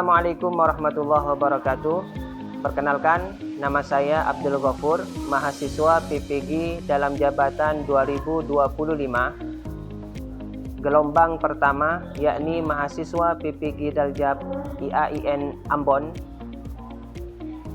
Assalamualaikum warahmatullahi wabarakatuh. Perkenalkan, nama saya Abdul Ghafur, mahasiswa PPG dalam jabatan 2025. Gelombang pertama, yakni mahasiswa PPG Daljab IAIN Ambon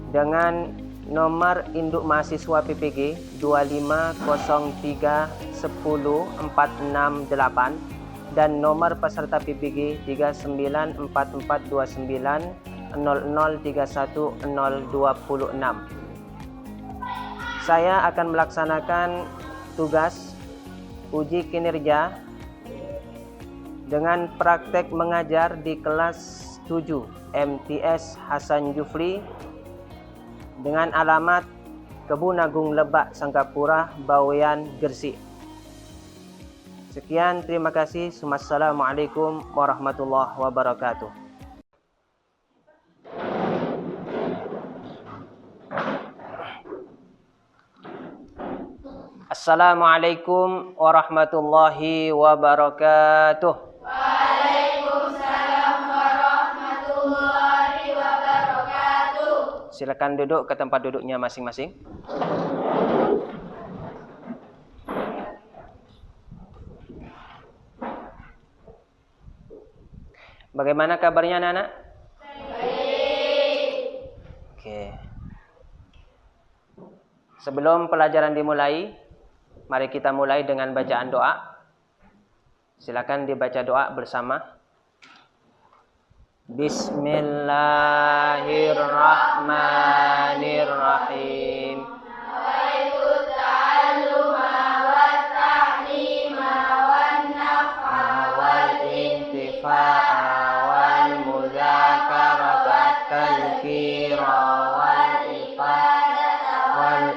dengan nomor induk mahasiswa PPG 2503104668 dan nomor peserta PPG 39442900310026. Saya akan melaksanakan tugas uji kinerja dengan praktek mengajar di kelas 7 MTS Hasan Jufri dengan alamat Kebun Agung Lebak, Sangkapura, Bawean, Gresik. Sekian, terima kasih. Wassalamualaikum warahmatullahi wabarakatuh. Assalamualaikum warahmatullahi wabarakatuh. Silakan duduk ke tempat duduknya masing-masing. Bagaimana kabarnya anak-anak? Baik. Oke. Sebelum pelajaran dimulai, mari kita mulai dengan bacaan doa. Silakan dibaca doa bersama. Bismillahirrahmanirrahim.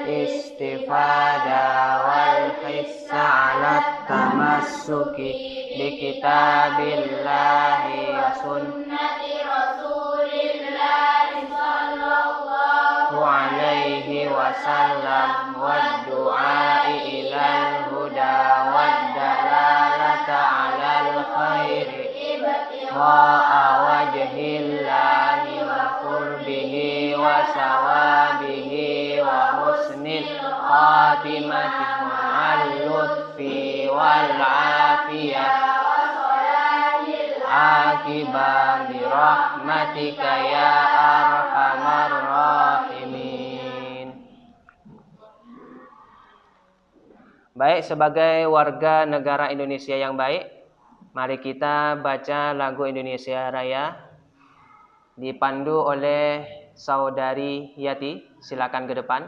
Istifada wal hissa ala tamassuki bi kitabillahi wa sunnati rasulillahi sallallahu alaihi wasallam wa du'ai ilal huda wa dalalata alal khairi ibtiqa'a wajhillahi wa qurbihi wa sawabihi wa husnil khatimati ma'al lutfi wal afiyah wa salahil akibah bi rahmatika ya arhamar rahimin. Baik, sebagai warga negara Indonesia yang baik, mari kita baca lagu Indonesia Raya dipandu oleh Saudari Yati. Silakan ke depan.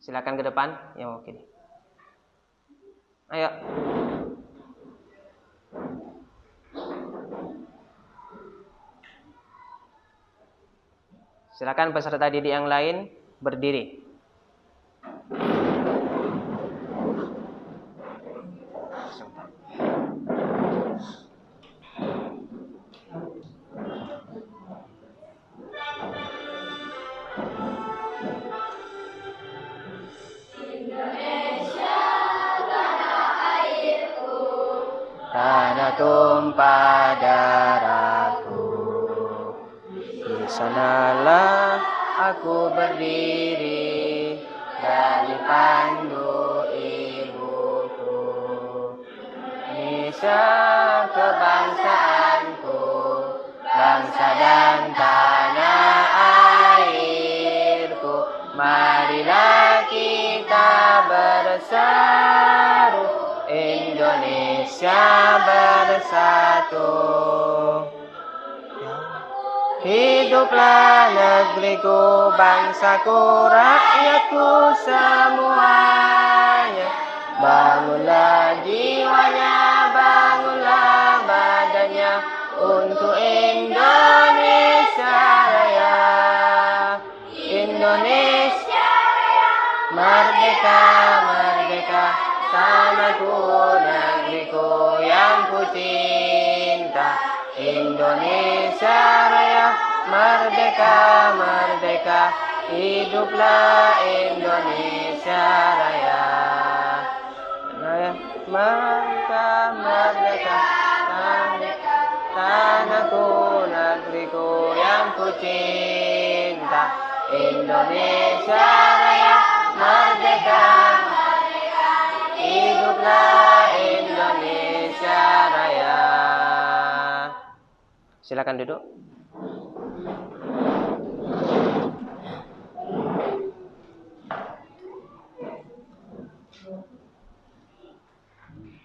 Silakan ke depan. Ya, oke. Ayo. Silakan peserta didik yang lain berdiri. Tanah tumpah darahku, di sanalah aku berdiri dan dipandu ibuku. Indonesia kebangsaanku, bangsa dan tanah airku. Marilah kita bersatu, Indonesia bersatu. Hiduplah negeriku, bangsaku, rakyatku semuanya. Bangunlah jiwanya, bangunlah badannya untuk Indonesia Raya. Indonesia Raya, merdeka, merdeka. Tanahku, negeriku yang ku cinta. Indonesia Raya, merdeka, merdeka. Hiduplah Indonesia Raya. Raya, merdeka, merdeka. tanahku, negeriku yang ku cinta. Indonesia Raya merdeka, hiduplah Indonesia Raya. Silakan duduk.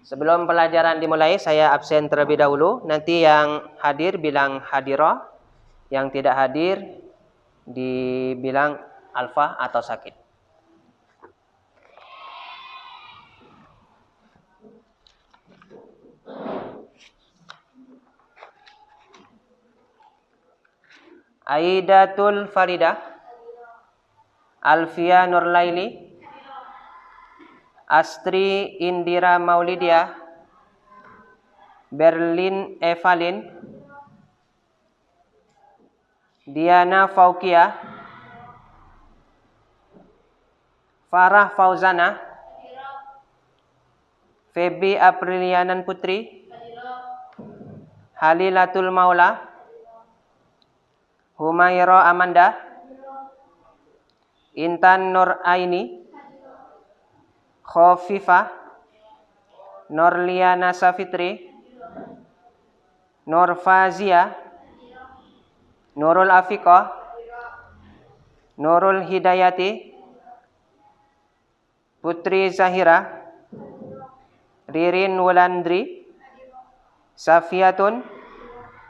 Sebelum pelajaran dimulai, saya absen terlebih dahulu. Nanti yang hadir bilang hadirah, yang tidak hadir dibilang alfa atau sakit. Aidatul Faridah, Alfia Nurlaili, Astri Indira Maulidia, Berlin Evalin, Diana Faukia, Farah Fauzana, Febi Aprilianan Putri, Halilatul Maula, Humaira Amanda, Intan Nur Aini, Khofifah, Norliana Safitri, Nur Fazia, Nurul Afiqah, Nurul Hidayati, Putri Zahira, Ririn Wulandri, Safiatun,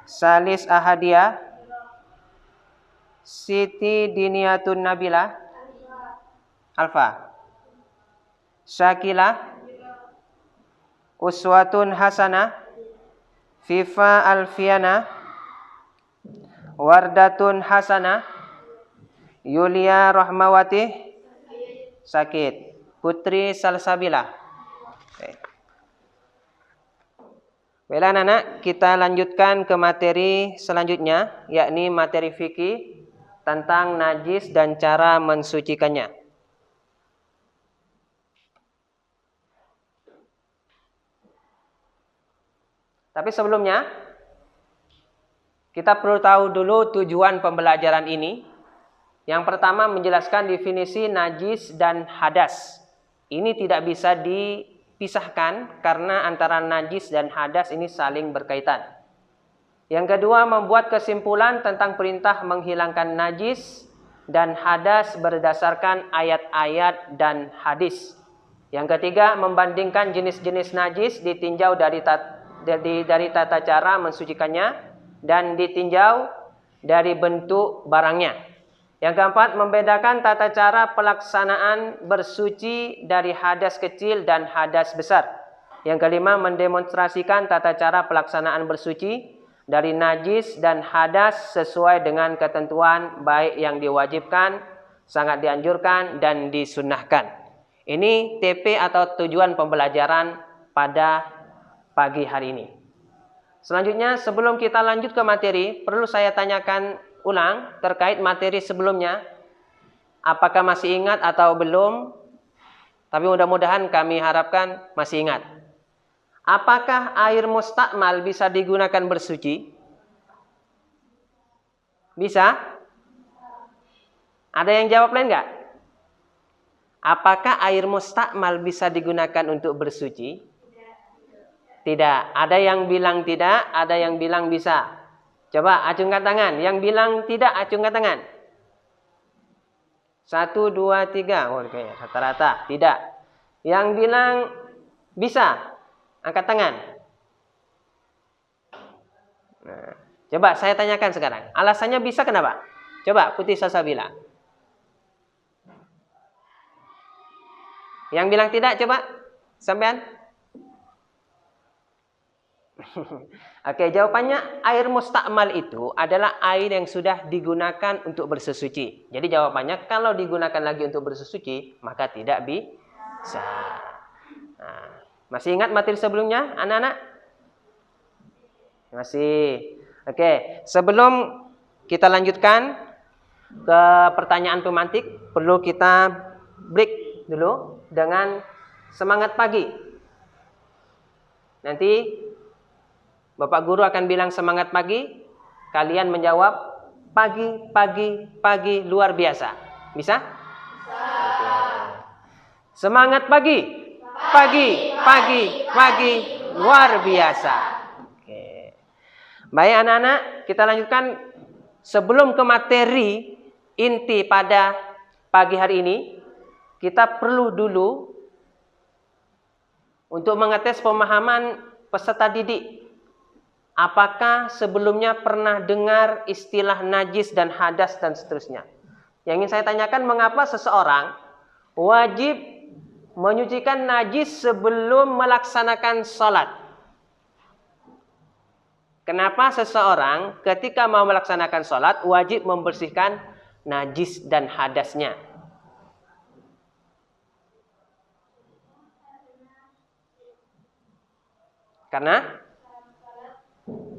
Salis Ahadia, Siti Diniatun Nabila, Alfa, Syakila, Uswatun Hasanah, Fifa Alfiana, Wardatun Hasanah, Yulia Rahmawati, sakit, Putri Salsabila. Baiklah anak-anak, kita lanjutkan ke materi selanjutnya, yakni materi fikih tentang najis dan cara mensucikannya. Tapi sebelumnya, kita perlu tahu dulu tujuan pembelajaran ini. Yang pertama menjelaskan definisi najis dan hadas. Ini tidak bisa dipisahkan karena antara najis dan hadas ini saling berkaitan. Yang kedua membuat kesimpulan tentang perintah menghilangkan najis dan hadas berdasarkan ayat-ayat dan hadis. Yang ketiga membandingkan jenis-jenis najis ditinjau dari tata cara mensucikannya dan ditinjau dari bentuk barangnya. Yang keempat, membedakan tata cara pelaksanaan bersuci dari hadas kecil dan hadas besar. Yang kelima, mendemonstrasikan tata cara pelaksanaan bersuci dari najis dan hadas sesuai dengan ketentuan baik yang diwajibkan, sangat dianjurkan, dan disunnahkan. Ini TP atau tujuan pembelajaran pada pagi hari ini. Selanjutnya, sebelum kita lanjut ke materi, perlu saya tanyakan ulang terkait materi sebelumnya. Apakah masih ingat atau belum? Tapi mudah-mudahan kami harapkan masih ingat. Apakah air mustakmal bisa digunakan bersuci? Bisa? Ada yang jawab lain enggak? Apakah air mustakmal bisa digunakan untuk bersuci? Tidak. Ada yang bilang tidak, ada yang bilang bisa. Coba acungkan tangan. Yang bilang tidak, acungkan tangan. 1, 2, 3. Oh, kayaknya rata-rata. Tidak. Yang bilang bisa, angkat tangan. Nah, coba saya tanyakan sekarang. Alasannya bisa kenapa? Coba Putih Salsabila. Yang bilang tidak, coba sampean. Oke, jawabannya air mustakmal itu adalah air yang sudah digunakan untuk bersesuci. Jadi jawabannya kalau digunakan lagi untuk bersesuci, maka tidak bisa. Nah, masih ingat materi sebelumnya, anak-anak? Masih. Oke, sebelum kita lanjutkan ke pertanyaan pemantik, perlu kita break dulu dengan semangat pagi. Nanti Bapak guru akan bilang semangat pagi, kalian menjawab pagi, pagi, pagi, luar biasa. Bisa? Oke. Semangat pagi, pagi, pagi, pagi, luar biasa. Oke. Baik anak-anak, kita lanjutkan. Sebelum ke materi inti pada pagi hari ini, kita perlu dulu untuk mengetes pemahaman peserta didik. Apakah sebelumnya pernah dengar istilah najis dan hadas dan seterusnya? Yang ingin saya tanyakan, mengapa seseorang wajib menyucikan najis sebelum melaksanakan sholat? Kenapa seseorang ketika mau melaksanakan sholat wajib membersihkan najis dan hadasnya?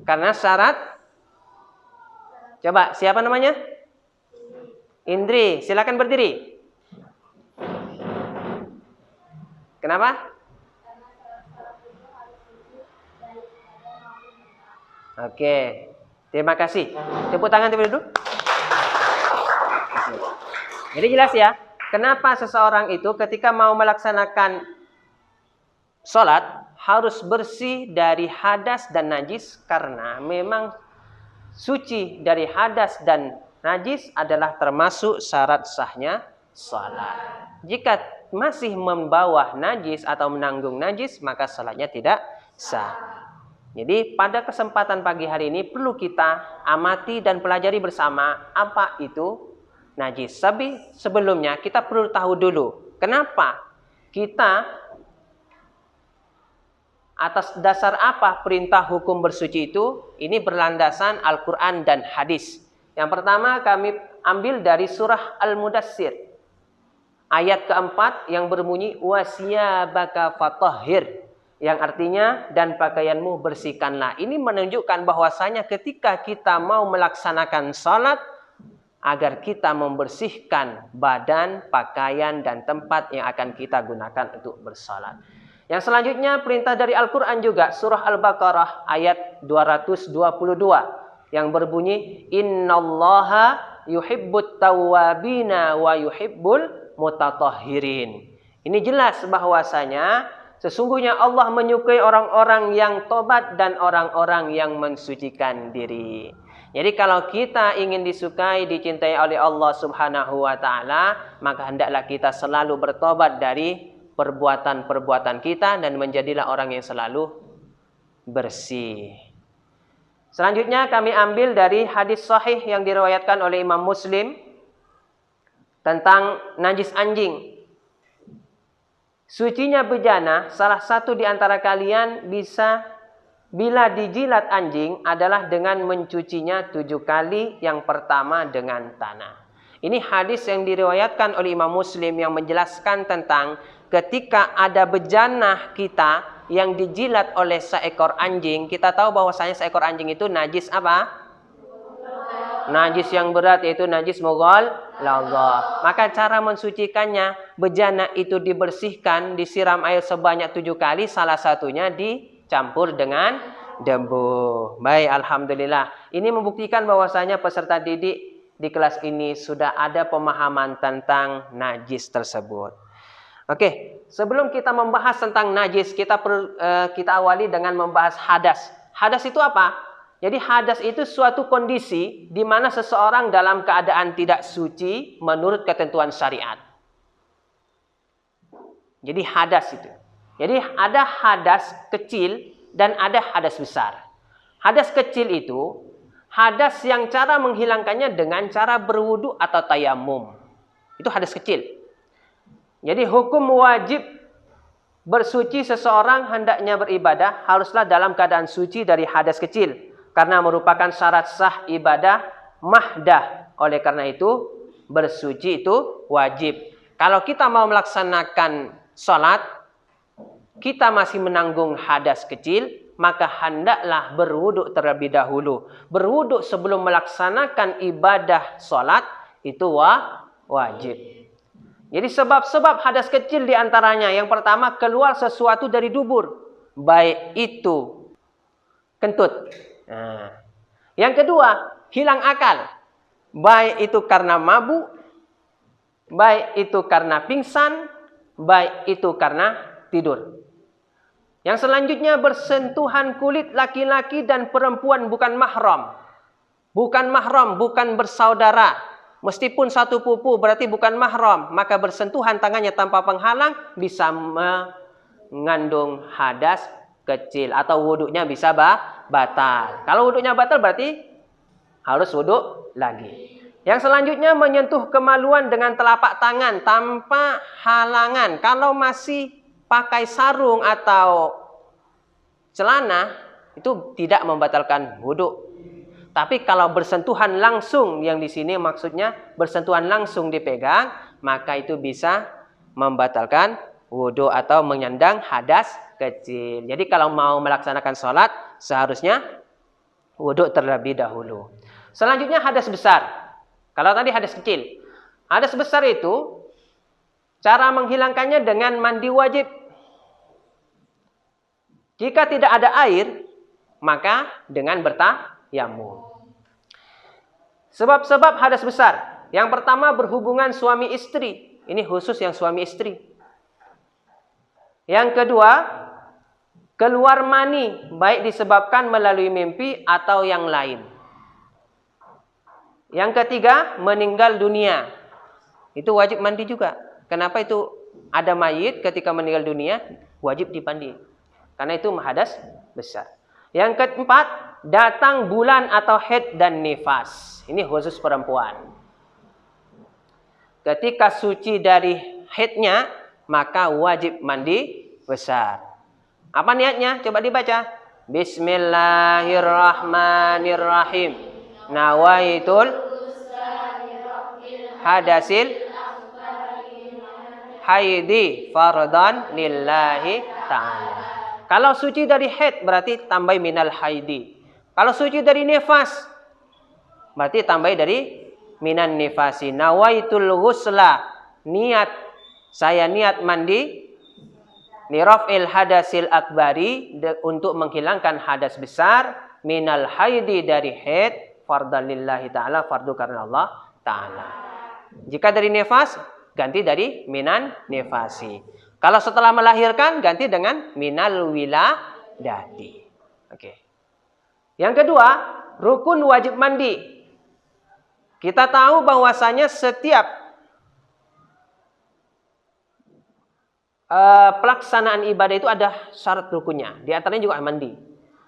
Karena syarat. Coba, siapa namanya? Indri, silakan berdiri. Kenapa? Oke, terima kasih. Tepuk tangan terlebih dulu. Jadi jelas ya, kenapa seseorang itu ketika mau melaksanakan sholat harus bersih dari hadas dan najis, karena memang suci dari hadas dan najis adalah termasuk syarat sahnya sholat. Jika masih membawa najis atau menanggung najis, maka sholatnya tidak sah. Jadi pada kesempatan pagi hari ini perlu kita amati dan pelajari bersama apa itu najis. Tapi sebelumnya kita perlu tahu dulu kenapa kita, atas dasar apa perintah hukum bersuci itu? Ini berlandasan Al-Quran dan hadis. Yang pertama kami ambil dari surah Al-Mudassir. Ayat keempat yang berbunyi wasiyabaka fatahhir. Yang artinya dan pakaianmu bersihkanlah. Ini menunjukkan bahwasanya ketika kita mau melaksanakan salat, agar kita membersihkan badan, pakaian, dan tempat yang akan kita gunakan untuk bersalat. Yang selanjutnya perintah dari Al-Quran juga, surah Al-Baqarah ayat 222 yang berbunyi innallaha yuhibbut tawwabina wa yuhibbul mutatahhirin. Ini jelas bahwasanya sesungguhnya Allah menyukai orang-orang yang tobat dan orang-orang yang mensucikan diri. Jadi kalau kita ingin disukai, dicintai oleh Allah Subhanahu wa taala, maka hendaklah kita selalu bertobat dari perbuatan-perbuatan kita dan menjadilah orang yang selalu bersih. Selanjutnya kami ambil dari hadis sahih yang diriwayatkan oleh Imam Muslim tentang najis anjing. Sucinya bejana, salah satu di antara kalian bisa bila dijilat anjing adalah dengan mencucinya 7 kali, yang pertama dengan tanah. Ini hadis yang diriwayatkan oleh Imam Muslim yang menjelaskan tentang ketika ada bejana kita yang dijilat oleh seekor anjing, kita tahu bahwasanya seekor anjing itu najis apa? Najis yang berat, yaitu najis mughalladhah. Maka cara mensucikannya, bejana itu dibersihkan, disiram air sebanyak 7 kali, salah satunya dicampur dengan debu. Baik, alhamdulillah. Ini membuktikan bahwasanya peserta didik di kelas ini sudah ada pemahaman tentang najis tersebut. Oke, sebelum kita membahas tentang najis, kita awali dengan membahas hadas. Hadas itu apa? Jadi hadas itu suatu kondisi di mana seseorang dalam keadaan tidak suci menurut ketentuan syariat. Jadi hadas itu. Jadi ada hadas kecil dan ada hadas besar. Hadas kecil itu hadas yang cara menghilangkannya dengan cara berwudu atau tayamum. Itu hadas kecil. Jadi hukum wajib bersuci seseorang hendaknya beribadah haruslah dalam keadaan suci dari hadas kecil. Karena merupakan syarat sah ibadah mahdah. Oleh karena itu, bersuci itu wajib. Kalau kita mau melaksanakan sholat, kita masih menanggung hadas kecil, maka hendaklah berwuduk terlebih dahulu. Berwuduk sebelum melaksanakan ibadah sholat, itu wajib. Jadi sebab-sebab hadas kecil diantaranya, yang pertama keluar sesuatu dari dubur. Baik itu kentut. Nah. Yang kedua, hilang akal. Baik itu karena mabuk, baik itu karena pingsan, baik itu karena tidur. Yang selanjutnya, bersentuhan kulit laki-laki dan perempuan bukan mahram. Bukan mahram, bukan bersaudara. Meskipun satu pupu berarti bukan mahram, maka bersentuhan tangannya tanpa penghalang bisa mengandung hadas kecil atau wuduknya bisa batal. Kalau wuduknya batal berarti harus wuduk lagi. Yang selanjutnya, menyentuh kemaluan dengan telapak tangan tanpa halangan. Kalau masih pakai sarung atau celana, itu tidak membatalkan wuduk. Tapi kalau bersentuhan langsung, yang di sini maksudnya bersentuhan langsung dipegang, maka itu bisa membatalkan wuduk atau menyandang hadas kecil. Jadi kalau mau melaksanakan sholat, seharusnya wuduk terlebih dahulu. Selanjutnya hadas besar. Kalau tadi hadas kecil. Hadas besar itu cara menghilangkannya dengan mandi wajib. Jika tidak ada air, maka dengan bertayamum. Sebab-sebab hadas besar. Yang pertama, berhubungan suami istri. Ini khusus yang suami istri. Yang kedua, keluar mani, baik disebabkan melalui mimpi atau yang lain. Yang ketiga, meninggal dunia. Itu wajib mandi juga. Kenapa itu ada mayit ketika meninggal dunia, wajib dipandi. Karena itu hadas besar. Yang keempat, datang bulan atau haid dan nifas. Ini khusus perempuan. Ketika suci dari haidnya, maka wajib mandi besar. Apa niatnya? Coba dibaca. Bismillahirrahmanirrahim. Nawaitul hadasil haidi fardan lillahi ta'ala. Kalau suci dari haid berarti tambah minal haidi. Kalau suci dari nifas berarti tambah dari minan nifasi. Nawaitul ghusla, niat saya niat mandi liraf'il hadasil akbari, untuk menghilangkan hadas besar, minal haidi dari haid, fardan lillahi ta'ala, fardu karena Allah ta'ala. Jika dari nifas, ganti dari minan nifasi. Kalau setelah melahirkan, ganti dengan minal wiladati. Oke. Yang kedua, rukun wajib mandi. Kita tahu bahwasanya setiap pelaksanaan ibadah itu ada syarat rukunnya. Di antaranya juga mandi.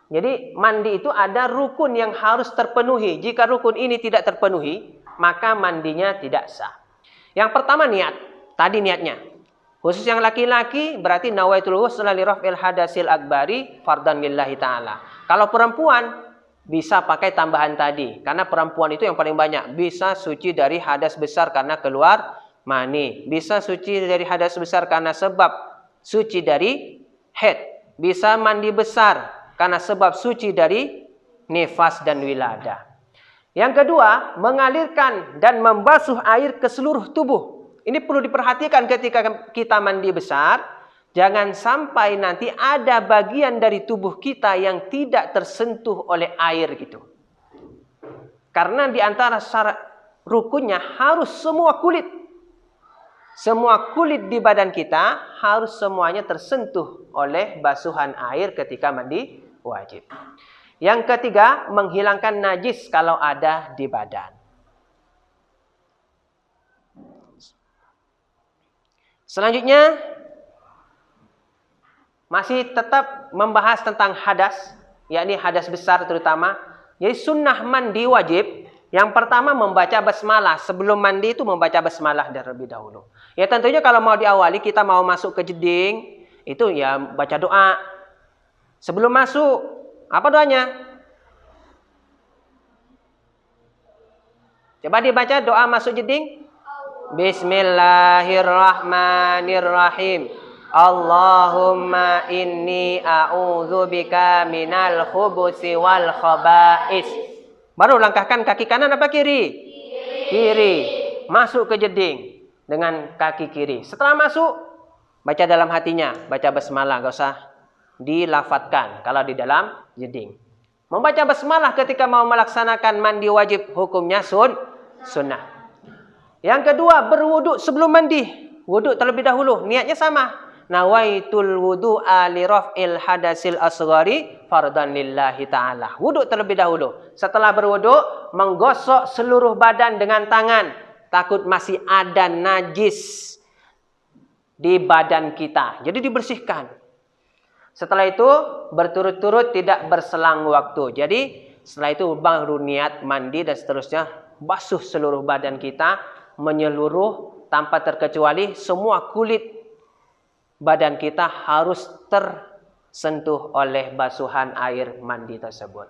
Jadi mandi itu ada rukun yang harus terpenuhi. Jika rukun ini tidak terpenuhi, maka mandinya tidak sah. Yang pertama niat. Tadi niatnya. Khusus yang laki-laki berarti nawaitul ghusla li raf'il hadasil akbari fardan lillahi ta'ala. Kalau perempuan bisa pakai tambahan tadi. Karena perempuan itu yang paling banyak. Bisa suci dari hadas besar karena keluar mani. Bisa suci dari hadas besar karena sebab suci dari haid. Bisa mandi besar karena sebab suci dari nifas dan wilada. Yang kedua, mengalirkan dan membasuh air ke seluruh tubuh. Ini perlu diperhatikan ketika kita mandi besar. Jangan sampai nanti ada bagian dari tubuh kita yang tidak tersentuh oleh air gitu. Karena di antara syarat rukunnya harus semua kulit. Semua kulit di badan kita harus semuanya tersentuh oleh basuhan air ketika mandi wajib. Yang ketiga, menghilangkan najis kalau ada di badan. Selanjutnya, masih tetap membahas tentang hadas, yakni hadas besar terutama. Jadi sunnah mandi wajib, yang pertama membaca basmalah. Sebelum mandi itu membaca basmalah terlebih dahulu. Ya tentunya kalau mau diawali, kita mau masuk ke jeding, itu ya baca doa. Sebelum masuk, apa doanya? Coba dibaca doa masuk jeding. Bismillahirrahmanirrahim. Allahumma inni a'udzubika minal khubusi wal khaba'is. Baru langkahkan kaki kanan apa kiri? Kiri. Masuk ke jeding dengan kaki kiri. Setelah masuk, baca dalam hatinya. Baca basmalah, gak usah dilafatkan kalau di dalam jeding. Membaca basmalah ketika mau melaksanakan mandi wajib hukumnya sunnah. Yang kedua, berwudu sebelum mandi. Wudu terlebih dahulu, niatnya sama. Nawaitul wudu'a li raf'il hadasil asghari fardan lillahi ta'ala. Wudu terlebih dahulu. Setelah berwudu, menggosok seluruh badan dengan tangan. Takut masih ada najis di badan kita. Jadi dibersihkan. Setelah itu berturut-turut tidak berselang waktu. Jadi setelah itu baru niat mandi dan seterusnya. Basuh seluruh badan kita. Menyeluruh tanpa terkecuali semua kulit badan kita harus tersentuh oleh basuhan air mandi tersebut.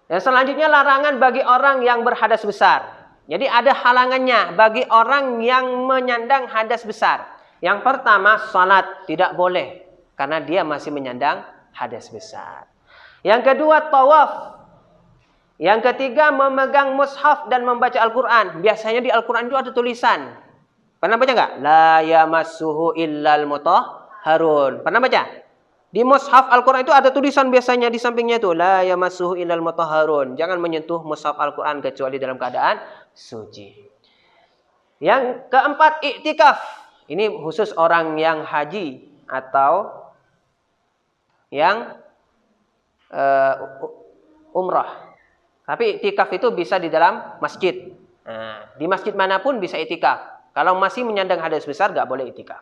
Dan selanjutnya larangan bagi orang yang berhadas besar. Jadi ada halangannya bagi orang yang menyandang hadas besar. Yang pertama, salat tidak boleh. Karena dia masih menyandang hadas besar. Yang kedua, tawaf. Yang ketiga, memegang mushaf dan membaca Al-Quran. Biasanya di Al-Quran itu ada tulisan. Pernah baca nggak? La yamassuhu illal mutahharun. Pernah baca? Di mushaf Al-Quran itu ada tulisan biasanya di sampingnya itu. La yamassuhu illal mutahharun. Jangan menyentuh mushaf Al-Quran kecuali dalam keadaan suci. Yang keempat, iktikaf. Ini khusus orang yang haji atau yang umrah. Tapi iktikaf itu bisa di dalam masjid. Nah, di masjid manapun bisa iktikaf. Kalau masih menyandang hadas besar, nggak boleh iktikaf.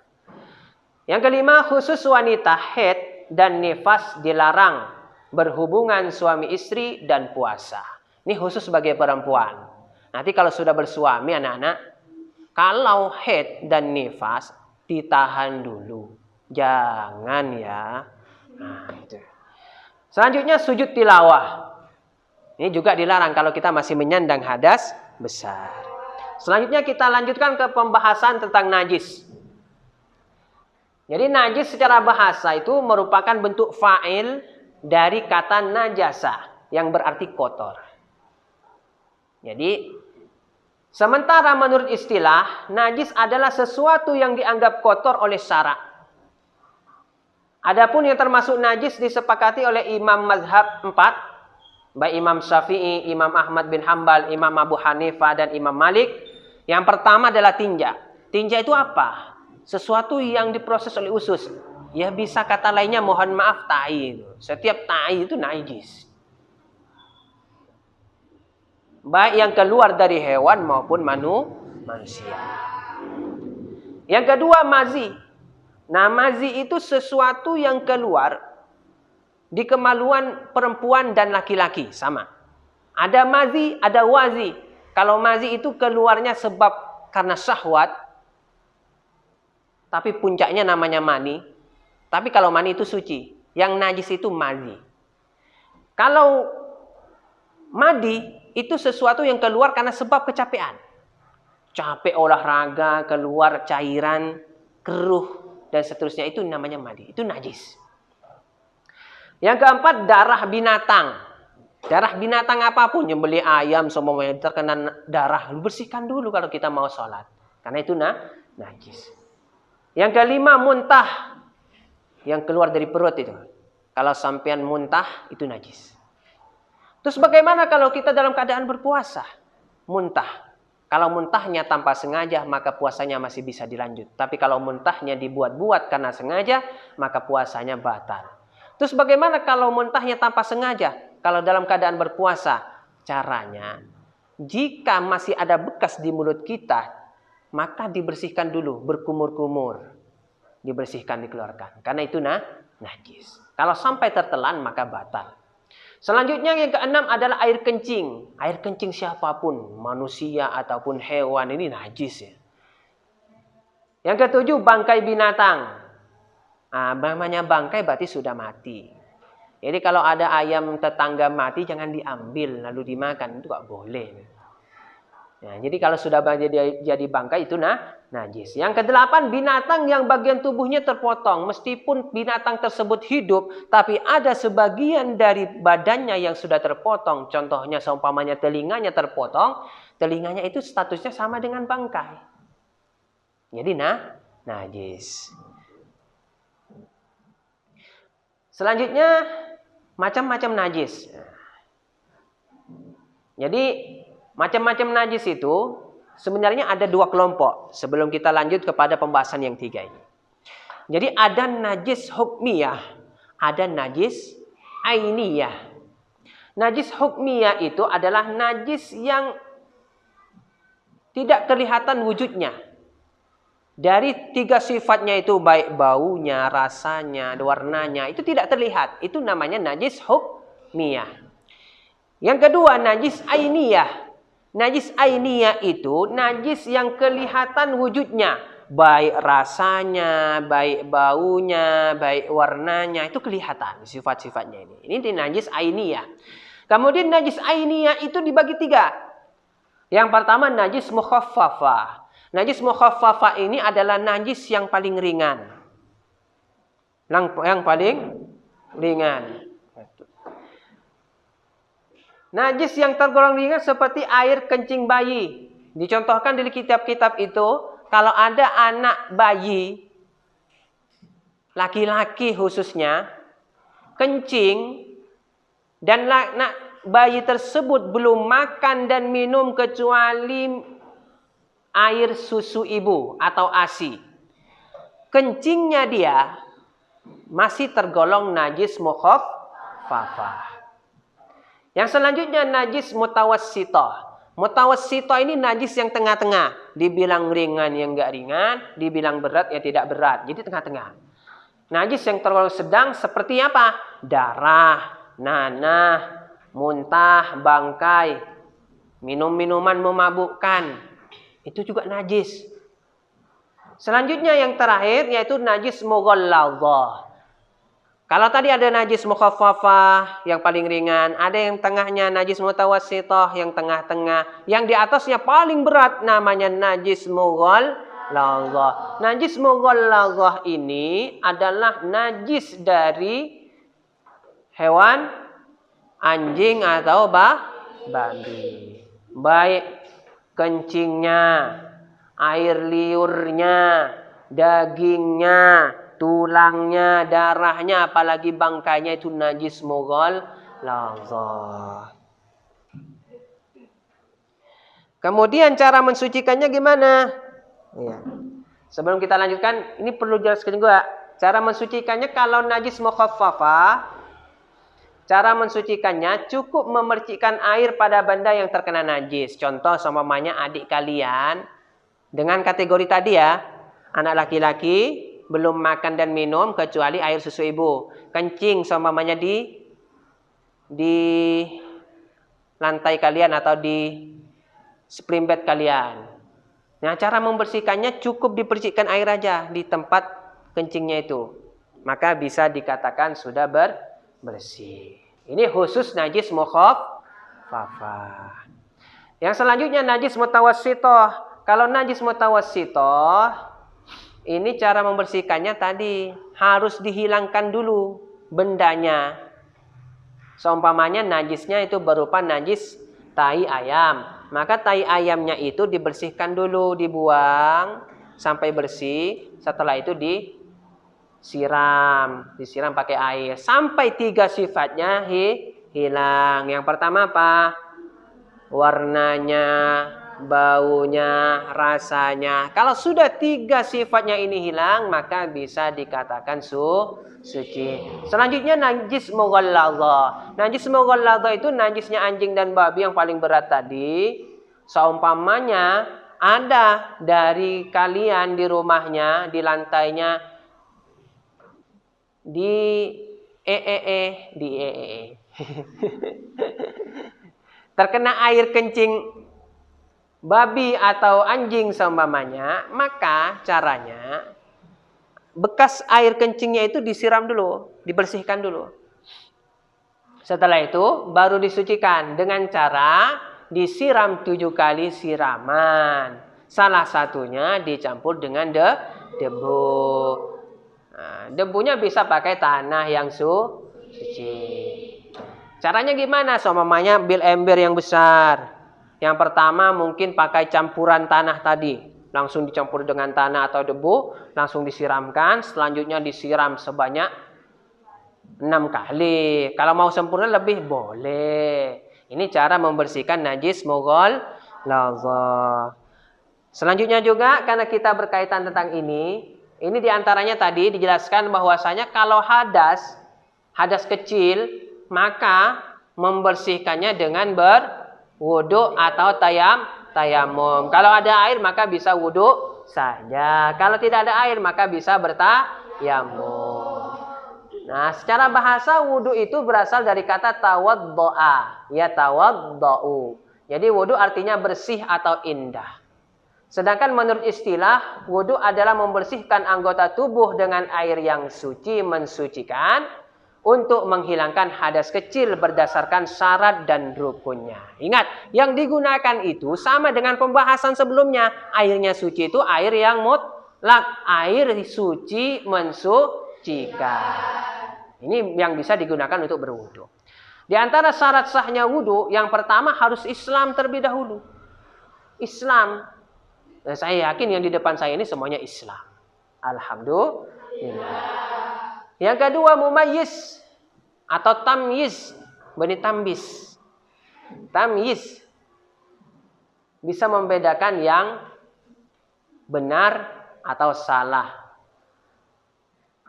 Yang kelima, khusus wanita haid dan nifas dilarang berhubungan suami istri dan puasa. Ini khusus sebagai perempuan. Nanti kalau sudah bersuami anak-anak, kalau haid dan nifas ditahan dulu. Jangan ya. Nah, itu. Selanjutnya sujud tilawah. Ini juga dilarang kalau kita masih menyandang hadas besar. Selanjutnya kita lanjutkan ke pembahasan tentang najis. Jadi najis secara bahasa itu merupakan bentuk fa'il dari kata najasa yang berarti kotor. Jadi sementara menurut istilah, najis adalah sesuatu yang dianggap kotor oleh syara'. Adapun yang termasuk najis disepakati oleh imam mazhab 4, baik Imam Syafi'i, Imam Ahmad bin Hambal, Imam Abu Hanifah, dan Imam Malik. Yang pertama adalah tinja. Tinja itu apa? Sesuatu yang diproses oleh usus. Ya bisa kata lainnya mohon maaf tai. Setiap tai itu najis. Baik yang keluar dari hewan maupun manusia. Yang kedua mazi. Nah, mazi itu sesuatu yang keluar di kemaluan perempuan dan laki-laki. Sama. Ada mazi, ada wazi. Kalau mazi itu keluarnya sebab karena syahwat. Tapi puncaknya namanya mani. Tapi kalau mani itu suci. Yang najis itu mazi. Kalau madi itu sesuatu yang keluar karena sebab kecapean. Capek olahraga, keluar cairan, keruh. Dan seterusnya itu namanya madi. Itu najis. Yang keempat, darah binatang. Darah binatang apapun. Nyembelih ayam, semuanya terkena darah. Bersihkan dulu kalau kita mau sholat. Karena itu najis. Yang kelima, muntah. Yang keluar dari perut itu. Kalau sampean muntah, itu najis. Terus bagaimana kalau kita dalam keadaan berpuasa? Muntah. Kalau muntahnya tanpa sengaja, maka puasanya masih bisa dilanjut. Tapi kalau muntahnya dibuat-buat karena sengaja, maka puasanya batal. Terus bagaimana kalau muntahnya tanpa sengaja? Kalau dalam keadaan berpuasa, caranya, jika masih ada bekas di mulut kita, maka dibersihkan dulu, berkumur-kumur. Dibersihkan, dikeluarkan. Karena itu najis. Kalau sampai tertelan, maka batal. Selanjutnya yang keenam adalah air kencing. Air kencing siapapun, manusia ataupun hewan, ini najis ya. Yang ketujuh, bangkai binatang. Nah, namanya bangkai berarti sudah mati. Jadi kalau ada ayam tetangga mati jangan diambil lalu dimakan, itu gak boleh. Nah, jadi kalau sudah jadi bangkai itu najis. Yang kedelapan, binatang yang bagian tubuhnya terpotong. Meskipun binatang tersebut hidup, tapi ada sebagian dari badannya yang sudah terpotong. Contohnya seumpamanya telinganya terpotong, telinganya itu statusnya sama dengan bangkai. Jadi najis. Selanjutnya, macam-macam najis. Jadi macam-macam najis itu sebenarnya ada dua kelompok sebelum kita lanjut kepada pembahasan yang tiga ini. Jadi ada najis hukmiyah, ada najis ainiyah. Najis hukmiyah itu adalah najis yang tidak kelihatan wujudnya. Dari tiga sifatnya itu, baik baunya, rasanya, warnanya, itu tidak terlihat. Itu namanya najis hukmiyah. Yang kedua, najis ainiyah. Najis ainiyah itu najis yang kelihatan wujudnya. Baik rasanya, baik baunya, baik warnanya, itu kelihatan sifat-sifatnya ini. Ini najis ainiyah. Kemudian najis ainiyah itu dibagi tiga. Yang pertama najis mukhaffafah. Najis mukhaffafah ini adalah najis yang paling ringan. Yang paling ringan. Najis yang tergolong ringan seperti air kencing bayi. Dicontohkan di kitab-kitab itu, kalau ada anak bayi, laki-laki khususnya, kencing, dan anak bayi tersebut belum makan dan minum kecuali air susu ibu atau ASI. Kencingnya dia masih tergolong najis mukhaffafah. Yang selanjutnya najis mutawassithah. Mutawassithah ini najis yang tengah-tengah. Dibilang ringan yang enggak ringan, dibilang berat ya tidak berat. Jadi tengah-tengah. Najis yang tergolong sedang seperti apa? Darah, nanah, muntah, bangkai, minum-minuman memabukkan. Itu juga najis. Selanjutnya yang terakhir yaitu najis mughalladhah. Kalau tadi ada najis mukhaffafah yang paling ringan, ada yang tengahnya najis mutawassithah yang tengah-tengah, yang di atasnya paling berat namanya najis mughalladhah. Najis mughalladhah ini adalah najis dari hewan anjing atau babi. Baik kencingnya, air liurnya, dagingnya, tulangnya, darahnya, apalagi bangkainya itu najis mughalladhah. Kemudian cara mensucikannya gimana? Ya. Sebelum kita lanjutkan, ini perlu jelaskan juga. Cara mensucikannya kalau najis mukhaffafah, cara mensucikannya cukup memercikkan air pada benda yang terkena najis. Contoh seumpamanya adik kalian dengan kategori tadi ya, anak laki-laki belum makan dan minum kecuali air susu ibu. Kencing seumpamanya di lantai kalian atau di spring bed kalian. Nah, cara membersihkannya cukup dipercikkan air aja di tempat kencingnya itu. Maka bisa dikatakan sudah bersih. Ini khusus najis mukhaffafah. Yang selanjutnya najis mutawassithah. Kalau najis mutawassithah, ini cara membersihkannya tadi harus dihilangkan dulu bendanya. Seumpamanya najisnya itu berupa najis tai ayam. Maka tai ayamnya itu dibersihkan dulu, dibuang sampai bersih. Setelah itu disiram pakai air sampai tiga sifatnya hilang. Yang pertama apa? Warnanya, baunya, rasanya. Kalau sudah tiga sifatnya ini hilang, maka bisa dikatakan suci. Selanjutnya najis mughalladhah. Najis mughalladhah itu najisnya anjing dan babi yang paling berat tadi. Seumpamanya ada dari kalian di rumahnya, di lantainya, terkena air kencing babi atau anjing seumpamanya, maka caranya bekas air kencingnya itu disiram dulu, dibersihkan dulu. Setelah itu baru disucikan dengan cara disiram 7 kali siraman. Salah satunya dicampur dengan debu. Nah, debunya bisa pakai tanah yang suci. Caranya gimana? Seumpamanya ambil ember yang besar. Yang pertama mungkin pakai campuran tanah tadi. Langsung dicampur dengan tanah atau debu. Langsung disiramkan. Selanjutnya disiram sebanyak 6 kali. Kalau mau sempurna lebih boleh. Ini cara membersihkan najis mughalladhah. Selanjutnya juga karena kita berkaitan tentang ini diantaranya tadi dijelaskan bahwasanya kalau hadas kecil, maka membersihkannya dengan berwudu atau tayamum. Kalau ada air maka bisa wudu saja. Kalau tidak ada air maka bisa bertayamum. Nah, secara bahasa wudu itu berasal dari kata tawaddoa, ya tawaddau. Jadi wudu artinya bersih atau indah. Sedangkan menurut istilah, wudu adalah membersihkan anggota tubuh dengan air yang suci, mensucikan, untuk menghilangkan hadas kecil berdasarkan syarat dan rukunnya. Ingat, yang digunakan itu sama dengan pembahasan sebelumnya. Airnya suci itu air yang mutlak, air suci mensucikan. Ini yang bisa digunakan untuk berwudu. Di antara syarat sahnya wudu, yang pertama harus Islam terlebih dahulu. Islam. Dan saya yakin yang di depan saya ini semuanya Islam. Alhamdulillah. Yang kedua mumayyiz atau tamyiz, bani tambis. Tamyiz bisa membedakan yang benar atau salah.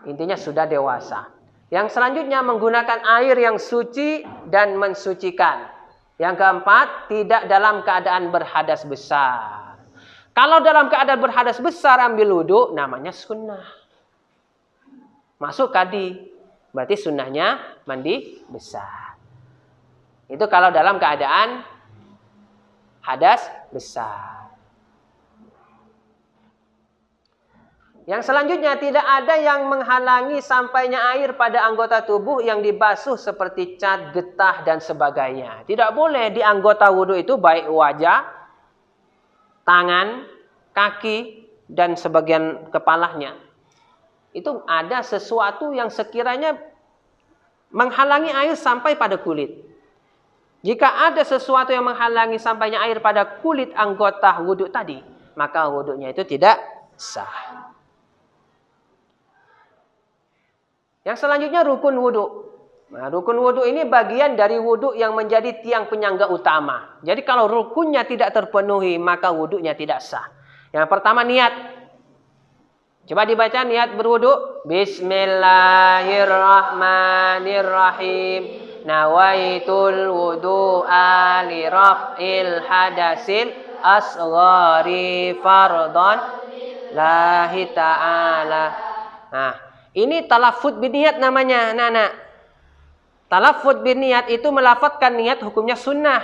Intinya sudah dewasa. Yang selanjutnya menggunakan air yang suci dan mensucikan. Yang keempat, tidak dalam keadaan berhadas besar. Kalau dalam keadaan berhadas besar ambil wudu, namanya sunnah. Masuk kadi, berarti sunnahnya mandi besar. Itu kalau dalam keadaan hadas besar. Yang selanjutnya, tidak ada yang menghalangi sampainya air pada anggota tubuh yang dibasuh seperti cat, getah, dan sebagainya. Tidak boleh di anggota wudu itu baik wajah, tangan, kaki, dan sebagian kepalanya. Itu ada sesuatu yang sekiranya menghalangi air sampai pada kulit. Jika ada sesuatu yang menghalangi sampainya air pada kulit anggota wudu tadi, maka wudunya itu tidak sah. Yang selanjutnya rukun wudu. Nah, rukun wudu ini bagian dari wudu yang menjadi tiang penyangga utama. Jadi kalau rukunnya tidak terpenuhi, maka wudunya tidak sah. Yang pertama niat. Coba dibaca niat berwudu. Bismillahirrahmanirrahim. Nawaitul wudu'a li raf'il hadasil asghari fardhan lahi ta'ala. Nah, ini talaffuz biniat namanya, anak-anak. Talaffuz biniat itu melafadzkan niat hukumnya sunnah.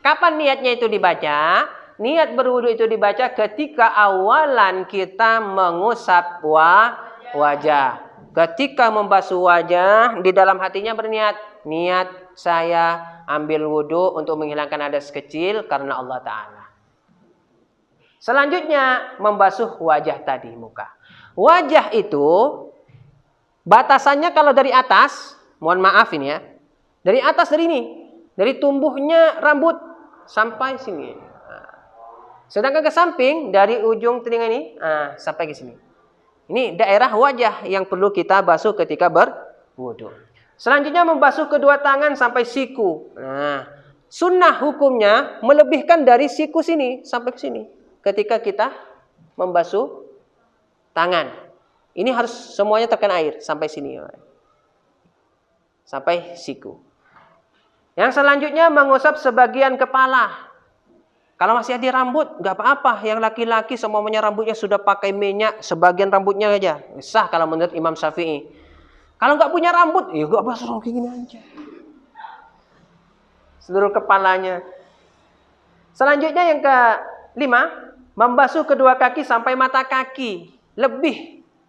Kapan niatnya itu dibaca? Niat berwudu itu dibaca ketika awalan kita mengusap wajah. Ketika membasuh wajah, di dalam hatinya berniat. Niat saya ambil wudu untuk menghilangkan hadas kecil karena Allah Ta'ala. Selanjutnya membasuh wajah tadi, muka. Wajah itu batasannya kalau dari atas, mohon maaf ini ya. Dari atas dari ini. Dari tumbuhnya rambut sampai sini. Sedangkan ke samping dari ujung telinga ini sampai ke sini. Ini daerah wajah yang perlu kita basuh ketika berwudu. Selanjutnya membasuh kedua tangan sampai siku. Nah, sunnah hukumnya melebihkan dari siku sini sampai ke sini. Ketika kita membasuh tangan. Ini harus semuanya tekan air sampai sini. Sampai siku. Yang selanjutnya mengusap sebagian kepala. Kalau masih ada rambut, nggak apa-apa. Yang laki-laki semuanya rambutnya sudah pakai minyak, sebagian rambutnya aja. Sah kalau menurut Imam Syafi'i. Kalau nggak punya rambut, ya nggak basuh kayak gini aja. Seluruh kepalanya. Selanjutnya yang kelima, membasuh kedua kaki sampai mata kaki.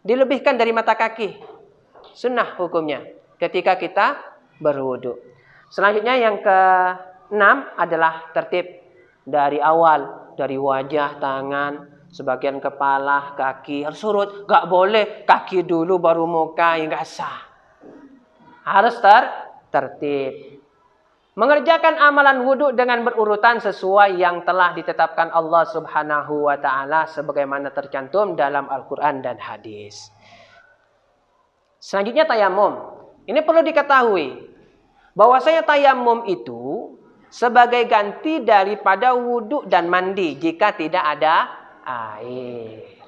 Dilebihkan dari mata kaki. Sunnah hukumnya ketika kita berwudu. Selanjutnya yang keenam adalah tertib dari awal, dari wajah, tangan, sebagian kepala, kaki harus surut. Gak boleh kaki dulu baru muka, yang gak sah. Harus tertib. Mengerjakan amalan wudu dengan berurutan sesuai yang telah ditetapkan Allah Subhanahu wa Ta'ala sebagaimana tercantum dalam Al-Quran dan hadis. Selanjutnya tayamum. Ini perlu diketahui bahwasanya tayamum itu sebagai ganti daripada wudhu dan mandi jika tidak ada air.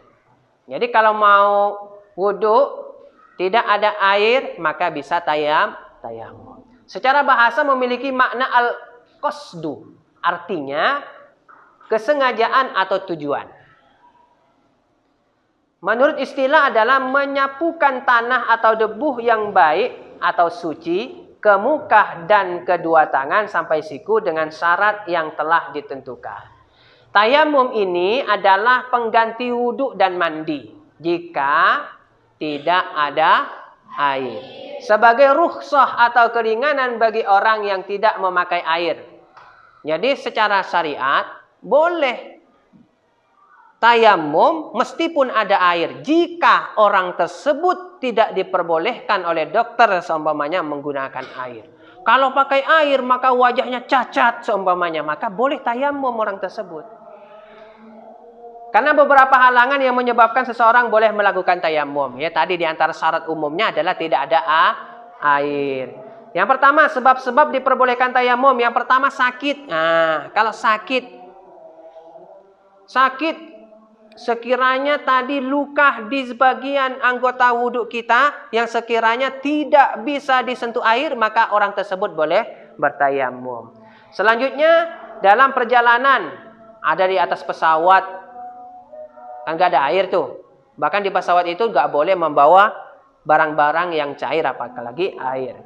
Jadi kalau mau wudhu tidak ada air maka bisa tayamum. Secara bahasa memiliki makna al-qasdu, artinya kesengajaan atau tujuan. Menurut istilah adalah menyapukan tanah atau debu yang baik atau suci ke muka dan kedua tangan sampai siku dengan syarat yang telah ditentukan. Tayamum ini adalah pengganti wudhu dan mandi jika tidak ada air. Sebagai rukhsah atau keringanan bagi orang yang tidak memakai air. Jadi secara syariat boleh tayamum meskipun ada air jika orang tersebut tidak diperbolehkan oleh dokter seumpamanya menggunakan air. Kalau pakai air maka wajahnya cacat seumpamanya, maka boleh tayamum orang tersebut. Karena beberapa halangan yang menyebabkan seseorang boleh melakukan tayamum. Ya, tadi di antara syarat umumnya adalah tidak ada air. Yang pertama sebab-sebab diperbolehkan tayamum. Yang pertama sakit. Nah, kalau sakit sekiranya tadi luka di sebagian anggota wudhu kita yang sekiranya tidak bisa disentuh air, maka orang tersebut boleh bertayamum. Selanjutnya dalam perjalanan, ada di atas pesawat kan gak ada air tuh. Bahkan di pesawat itu gak boleh membawa barang-barang yang cair apalagi air.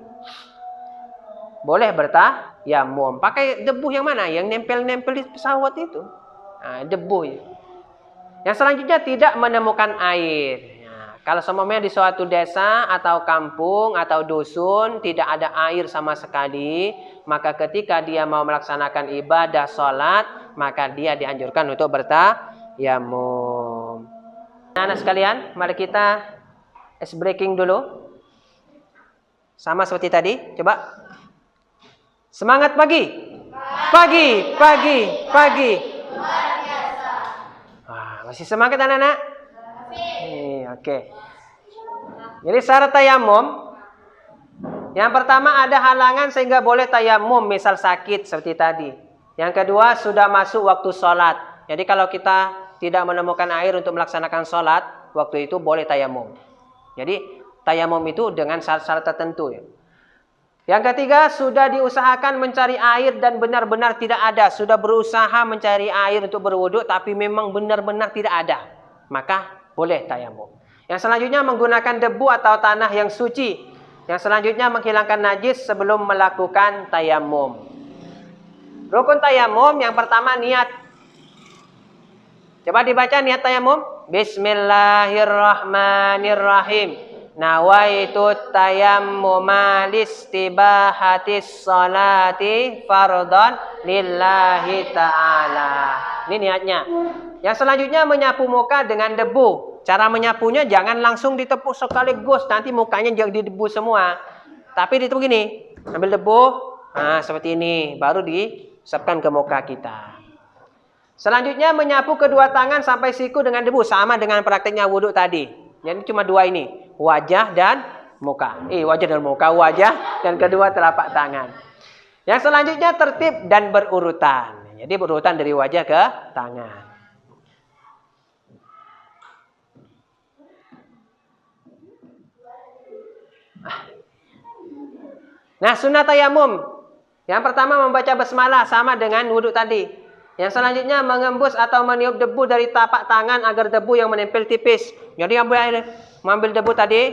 Boleh bertayamum. Pakai debu yang mana? Yang nempel-nempel di pesawat itu. Nah, debu itu. Yang selanjutnya tidak menemukan air. Nah, kalau semuanya di suatu desa atau kampung atau dusun tidak ada air sama sekali, maka ketika dia mau melaksanakan ibadah sholat, maka dia dianjurkan untuk bertayamum. Anak sekalian, mari kita ice breaking dulu. Sama seperti tadi, coba. Semangat pagi. Pagi, pagi, pagi. Masih semangat anak-anak? Oke. Jadi syarat tayamum, yang pertama ada halangan sehingga boleh tayamum, misal sakit seperti tadi. Yang kedua sudah masuk waktu sholat. Jadi kalau kita tidak menemukan air untuk melaksanakan sholat, waktu itu boleh tayamum. Jadi tayamum itu dengan syarat-syarat tertentu. Yang ketiga sudah diusahakan mencari air dan benar-benar tidak ada. Sudah berusaha mencari air untuk berwudu tapi memang benar-benar tidak ada. Maka boleh tayamum. Yang selanjutnya menggunakan debu atau tanah yang suci. Yang selanjutnya menghilangkan najis sebelum melakukan tayamum. Rukun tayamum yang pertama niat. Coba dibaca niat tayamum. Bismillahirrahmanirrahim. Nawaitu tayammuma listibahatis sholati fardhan lillahi ta'ala. Ini niatnya. Yang selanjutnya menyapu muka dengan debu. Cara menyapunya jangan langsung ditepuk sekaligus, nanti mukanya jangan didebu semua. Tapi ditepuk gini, ambil debu, nah seperti ini, baru diusapkan ke muka kita. Selanjutnya menyapu kedua tangan sampai siku dengan debu, sama dengan prakteknya wudhu tadi. Jadi cuma dua ini. Wajah dan muka. Wajah dan muka, wajah dan kedua telapak tangan. Yang selanjutnya tertib dan berurutan. Jadi berurutan dari wajah ke tangan. Nah, sunnah tayamum. Yang pertama membaca basmalah sama dengan wudhu tadi. Yang selanjutnya mengembus atau meniup debu dari tapak tangan agar debu yang menempel tipis. Jadi ambil debu tadi,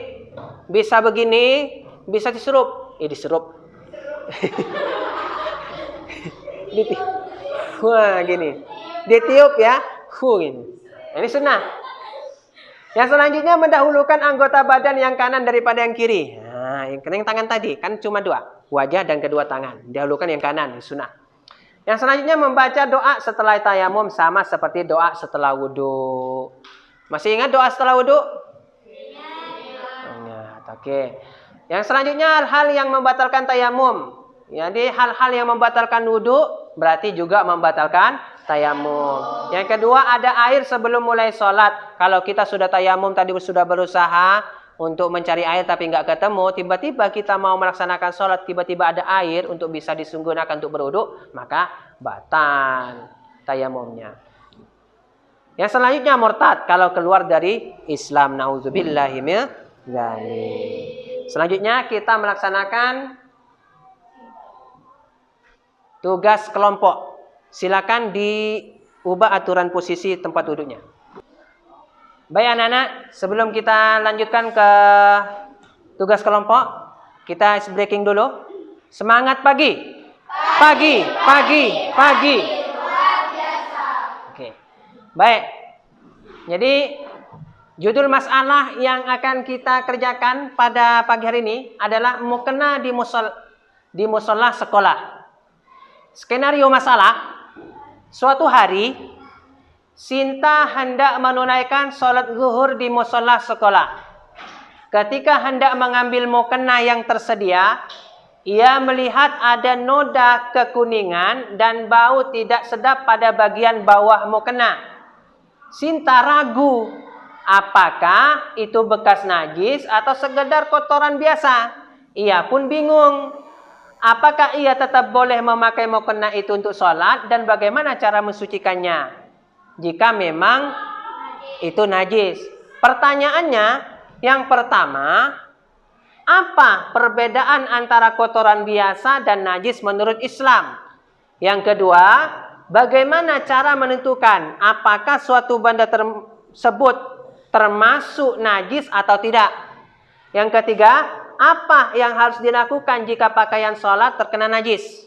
bisa begini, bisa diserup. Diserup. Wah, gini. Ditiup ya. Gini. Ini sunnah. Yang selanjutnya mendahulukan anggota badan yang kanan daripada yang kiri. Nah, yang tangan tadi kan cuma dua. Wajah dan kedua tangan. Dahulukan yang kanan, sunnah. Yang selanjutnya membaca doa setelah tayamum sama seperti doa setelah wudhu. Masih ingat doa setelah wudhu? Ingat, oke. Yang selanjutnya hal yang membatalkan tayamum. Jadi hal-hal yang membatalkan wudhu berarti juga membatalkan tayamum. Yang kedua ada air sebelum mulai sholat. Kalau kita sudah tayamum tadi sudah berusaha untuk mencari air tapi nggak ketemu, tiba-tiba kita mau melaksanakan sholat, tiba-tiba ada air untuk bisa digunakan untuk berwudu, maka batal tayamumnya. Yang selanjutnya murtad kalau keluar dari Islam. Nauzubillahi min dzalik. Selanjutnya kita melaksanakan tugas kelompok. Silakan diubah aturan posisi tempat duduknya. Baik anak-anak, sebelum kita lanjutkan ke tugas kelompok, kita breaking dulu. Semangat pagi. Pagi, pagi, pagi. Oke. Baik. Jadi judul masalah yang akan kita kerjakan pada pagi hari ini adalah mukena di musola sekolah. Skenario masalah, suatu hari Sinta hendak menunaikan sholat zuhur di musola sekolah. Ketika hendak mengambil mukena yang tersedia, ia melihat ada noda kekuningan dan bau tidak sedap pada bagian bawah mukena. Sinta ragu, apakah itu bekas najis atau sekedar kotoran biasa. Ia pun bingung, apakah ia tetap boleh memakai mukena itu untuk sholat dan bagaimana cara mensucikannya jika memang itu najis. Pertanyaannya yang pertama, apa perbedaan antara kotoran biasa dan najis menurut Islam? Yang kedua, bagaimana cara menentukan apakah suatu benda tersebut termasuk najis atau tidak? Yang ketiga, apa yang harus dilakukan jika pakaian sholat terkena najis?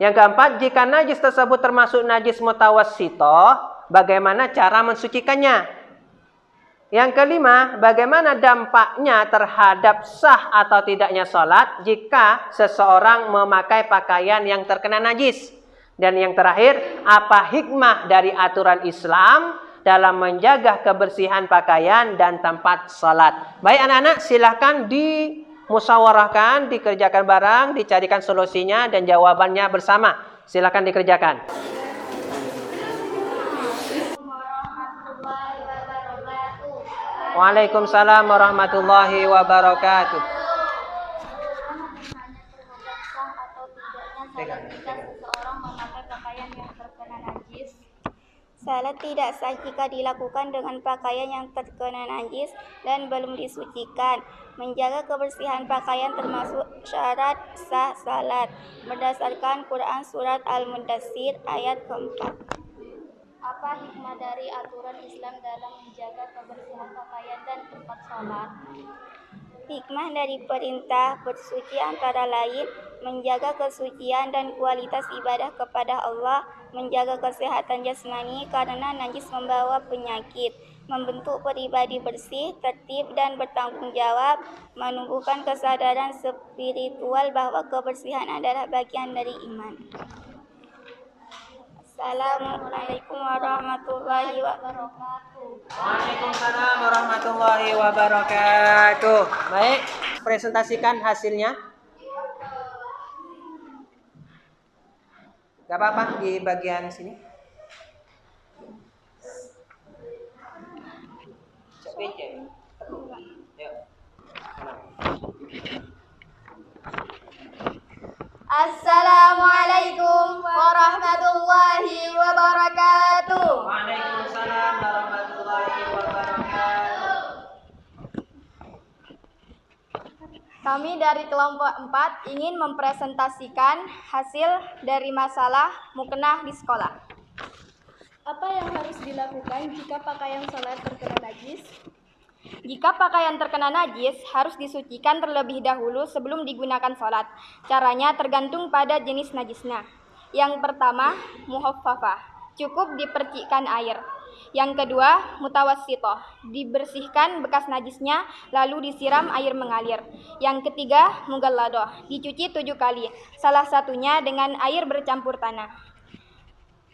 Yang keempat, jika najis tersebut termasuk najis mutawassithah, bagaimana cara mensucikannya? Yang kelima, bagaimana dampaknya terhadap sah atau tidaknya sholat jika seseorang memakai pakaian yang terkena najis? Dan yang terakhir, apa hikmah dari aturan Islam dalam menjaga kebersihan pakaian dan tempat sholat? Baik anak-anak, silahkan dimusyawarahkan, dikerjakan bareng, dicarikan solusinya dan jawabannya bersama. Silakan dikerjakan. Waalaikumsalam warahmatullahi wabarakatuh. Salat tidak sah jika dilakukan dengan pakaian yang terkena najis dan belum disucikan. Menjaga kebersihan pakaian termasuk syarat sah salat. Berdasarkan Quran Surat Al-Mudaththir ayat keempat. Apa hikmah dari aturan Islam dalam menjaga kebersihan pakaian dan tempat sholat? Hikmah dari perintah bersuci antara lain menjaga kesucian dan kualitas ibadah kepada Allah, menjaga kesehatan jasmani karena najis membawa penyakit, membentuk pribadi bersih, tertib dan bertanggung jawab, menumbuhkan kesadaran spiritual bahwa kebersihan adalah bagian dari iman. Assalamualaikum warahmatullahi wabarakatuh. Waalaikumsalam warahmatullahi wabarakatuh. Baik, presentasikan hasilnya. Gak apa-apa di bagian sini. Assalamualaikum warahmatullahi wabarakatuh. Waalaikumsalam warahmatullahi wabarakatuh. Kami dari kelompok 4 ingin mempresentasikan hasil dari masalah mukena di sekolah. Apa yang harus dilakukan jika pakaian sholat terkena najis? Jika pakaian terkena najis, harus disucikan terlebih dahulu sebelum digunakan sholat. Caranya tergantung pada jenis najisnya. Yang pertama, muhaffafah, cukup dipercikkan air. Yang kedua, mutawassithah, dibersihkan bekas najisnya lalu disiram air mengalir. Yang ketiga, mughalladah, dicuci 7 kali, salah satunya dengan air bercampur tanah.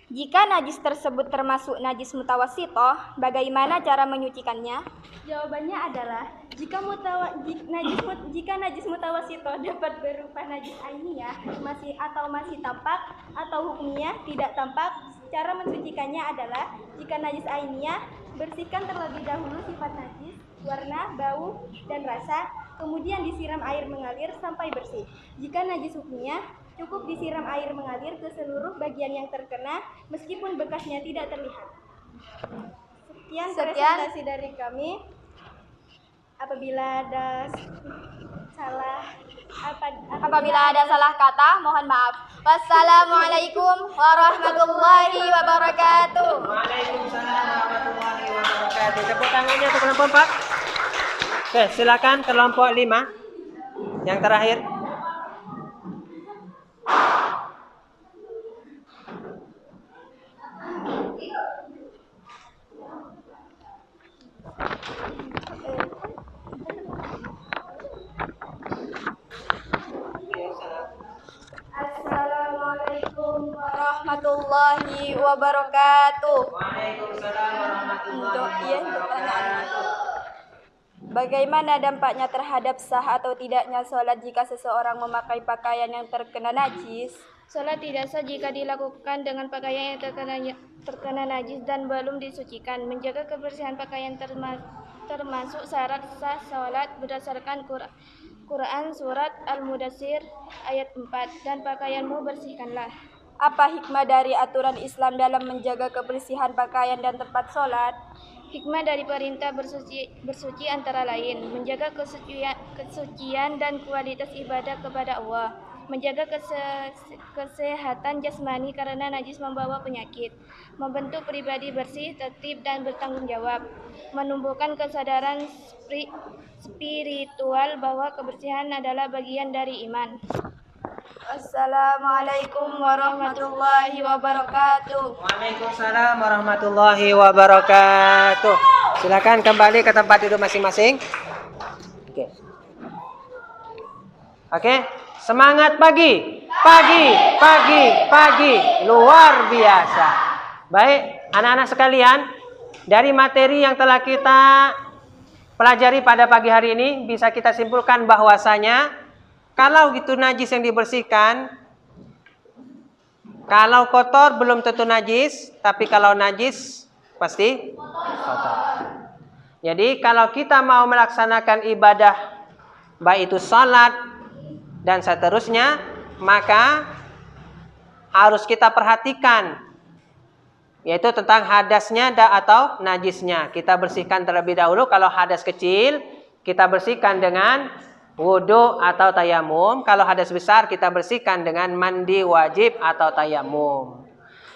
Jika najis tersebut termasuk najis mutawassithah, bagaimana cara menyucikannya? Jawabannya adalah jika najis mutawassithah dapat berupa najis ainiyah masih tampak atau hukumnya tidak tampak, cara mensucikannya adalah jika najis ainiyah Bersihkan terlebih dahulu sifat najis, warna, bau, dan rasa, kemudian disiram air mengalir sampai bersih. Jika najis hukumnya, cukup disiram air mengalir ke seluruh bagian yang terkena, meskipun bekasnya tidak terlihat. Sekian presentasi dari kami. Apabila ada salah kata, mohon maaf. Wassalamualaikum warahmatullahi wabarakatuh. Waalaikumsalam warahmatullahi wabarakatuh. Tepuk tangannya untuk kelompok 4. Oke, silakan kelompok 5. Yang terakhir. Assalamualaikum warahmatullahi wabarakatuh. Waalaikumsalam warahmatullahi wabarakatuh. Bagaimana dampaknya terhadap sah atau tidaknya sholat jika seseorang memakai pakaian yang terkena najis? Sholat tidak sah jika dilakukan dengan pakaian yang terkena najis dan belum disucikan. Menjaga kebersihan pakaian termasuk syarat sah sholat berdasarkan Quran Surat Al-Mudaththir ayat 4, dan pakaianmu bersihkanlah. Apa hikmah dari aturan Islam dalam menjaga kebersihan pakaian dan tempat sholat? Hikmah dari perintah bersuci antara lain, menjaga kesucian dan kualitas ibadah kepada Allah, menjaga kesehatan jasmani karena najis membawa penyakit, membentuk pribadi bersih, tertib, dan bertanggung jawab, menumbuhkan kesadaran spiritual bahwa kebersihan adalah bagian dari iman. Assalamualaikum warahmatullahi wabarakatuh. Waalaikumsalam warahmatullahi wabarakatuh. Silakan kembali ke tempat duduk masing-masing. Oke. Semangat pagi. Pagi. Luar biasa. Baik, anak-anak sekalian, dari materi yang telah kita pelajari pada pagi hari ini bisa kita simpulkan bahwasanya kalau itu najis yang dibersihkan, kalau kotor belum tentu najis, tapi kalau najis pasti kotor. Jadi kalau kita mau melaksanakan ibadah, baik itu salat dan seterusnya, maka harus kita perhatikan, yaitu tentang hadasnya atau najisnya. Kita bersihkan terlebih dahulu. Kalau hadas kecil, kita bersihkan dengan wudu atau tayamum. Kalau hadas besar kita bersihkan dengan mandi wajib atau tayamum.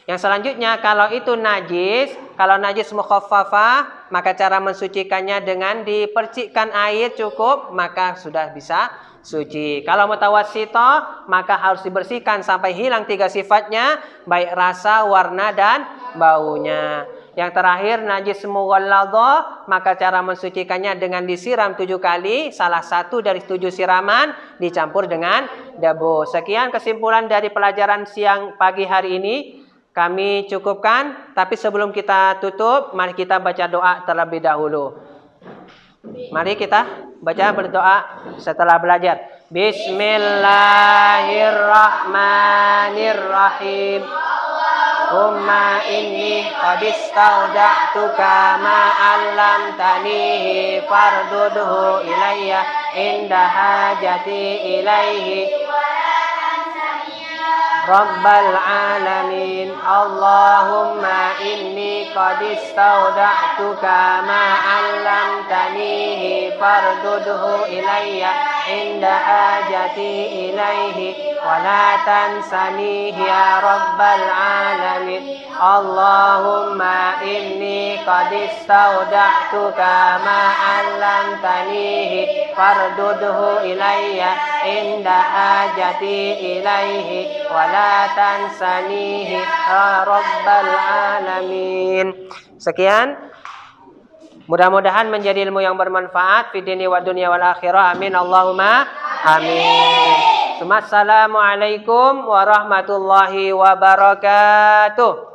Yang selanjutnya, kalau itu najis, kalau najis mukhaffafah, maka cara mensucikannya dengan dipercikkan air cukup, maka sudah bisa suci. Kalau mutawassithah, maka harus dibersihkan sampai hilang 3 sifatnya, baik rasa, warna, dan baunya. Yang terakhir, najis mughalladhah, maka cara mensucikannya dengan disiram 7 kali, salah satu dari 7 siraman dicampur dengan debu. Sekian kesimpulan dari pelajaran siang pagi hari ini. Kami cukupkan, tapi sebelum kita tutup, mari kita baca doa terlebih dahulu. Mari kita berdoa setelah belajar. Bismillahirrahmanirrahim. Umma inni qad istauda'tuka ma 'allamtanihi fardudhu ilayya inda hajati ilaihi Rabbal alamin. Allahumma inni qad istauda'tuka ma 'allamtanihi fardudhu ilayya inda hajati ilaihi wa la tansanihi ya Rabbal alamin. Allahumma inni qad istauda'tuka ma 'allamtanihi fardudhu ilayya inda hajati ilaihi wa la tansanihi ya Rabbal alamin. Sekian, mudah-mudahan menjadi ilmu yang bermanfaat fi dini wa dunya wal akhirah. Amin Allahumma amin. Assalamualaikum warahmatullahi wabarakatuh.